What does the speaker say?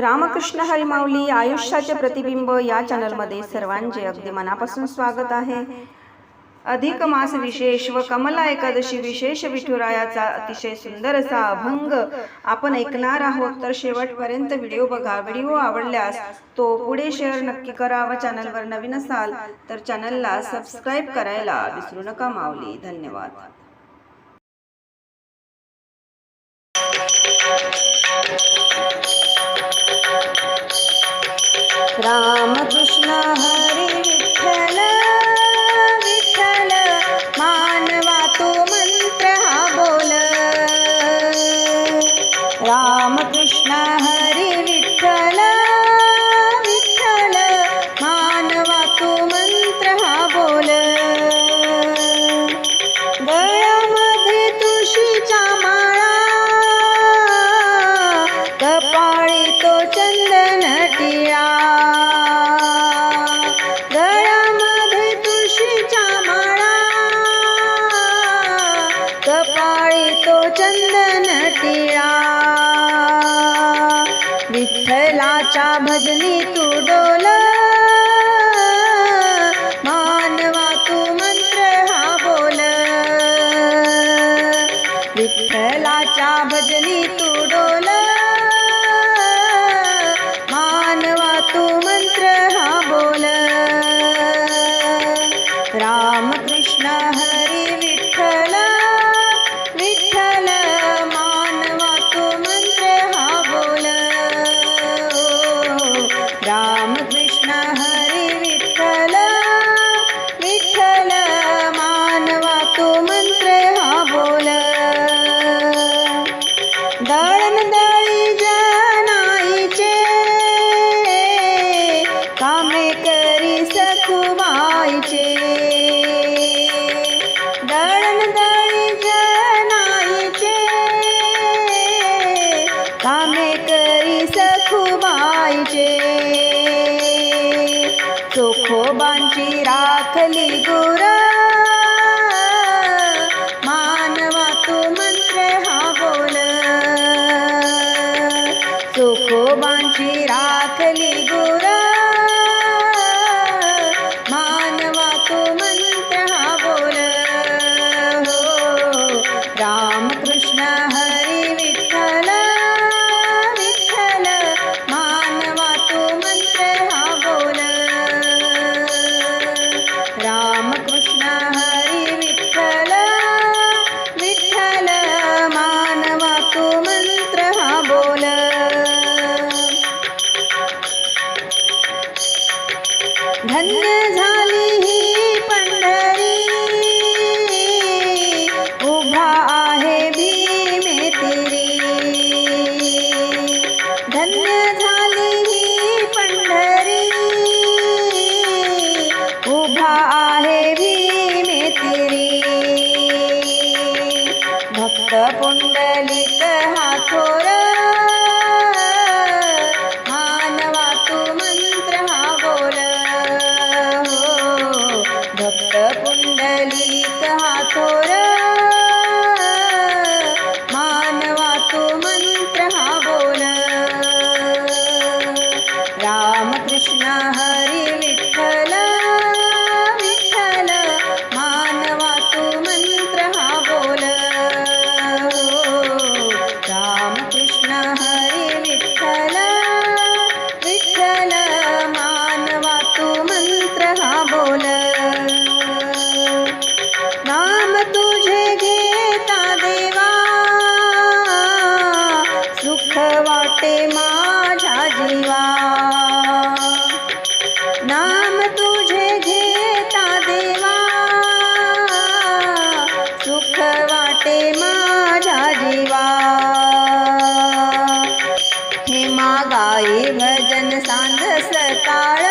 रामकृष्ण हरी माऊली आयुष्याचे प्रतिबिंब या चॅनलमध्ये सर्वांचे अगदी मनापासून स्वागत आहे। अधिक मास विशेष व कमला एकादशी विशेष विठुरायाचा अतिशय सुंदर असा अभंग आपण ऐकणार आहोत, तर शेवटपर्यंत व्हिडिओ बघा। व्हिडिओ आवडल्यास तो पुढे शेअर नक्की करा व चॅनलवर नवीन असाल तर चॅनलला सबस्क्राईब करायला विसरू नका माऊली। धन्यवाद। राम कृष्ण हरी विठ्ठल विठ्ठल मानवा तू मंत्र हा बोल। राम कृष्ण हरी विठ्ठल विठ्ठल मानवा तू मंत्र हा बोल। गळ्यामध्ये तुळशीचा माळा कपाळी तो चंदन टिळा। गळ्यामध्ये तुळशीचा माळा कपाळी तो चंदन टिळा। विठ्ठलाच्या भजनी तू डोल मानवा तू मंत्र हा बोल। विठ्ठलाच्या भजनी तू डोल मानवा तू मंत्र हा बोल। राम कृष्ण हरी विठ्ठल विठ्ठल मानवा तू मंत्र हा बोल। राम कृष्ण हरी विठ्ठल विठ्ठल मानवा तू मंत्र हा बोल। दळणदळी जनाईचे कामे करी सखुबाईचे। दळणदळी जनाईचे कामे करी सखुबाईचे। चोखोबांची राखली गुर मानवा तू मंत्र हा बोल। चोखोबांची राखली गुर मानवा तू मंत्र हा बोल। राम कृष्ण हरी विठ्ठल विठ्ठल मानवा तू मंत्र हा बोल। राम कृष्ण हरी विठ्ठल विठ्ठल मानवा तू मंत्र हा बोल। धन्य झाली ही पंढरी उभा आहे भीमेतिरी। धन्य झाली ही पंढरी उभा आहे भीमेतिरी। भक्त पुंडलिक हा थोर मानवा तू मंत्र हा बोल। भक्त पुंडलिक हा थोर मानवा तू मंत्र हा बोल। राम कृष्ण हरी विठ्ठल विठ्ठल मानवा तू मंत्र हा बोल। राम कृष्ण हरी विठ्ठल विठ्ठल मानवा तू मंत्र हा बोल। नाम तुझे घेता देवा सुख वाटे माझ्या जीवा। नाम तुझे घेता देवा सुख वाटे माझ्या जीवा। हे मागाई भजन सांग सकाळ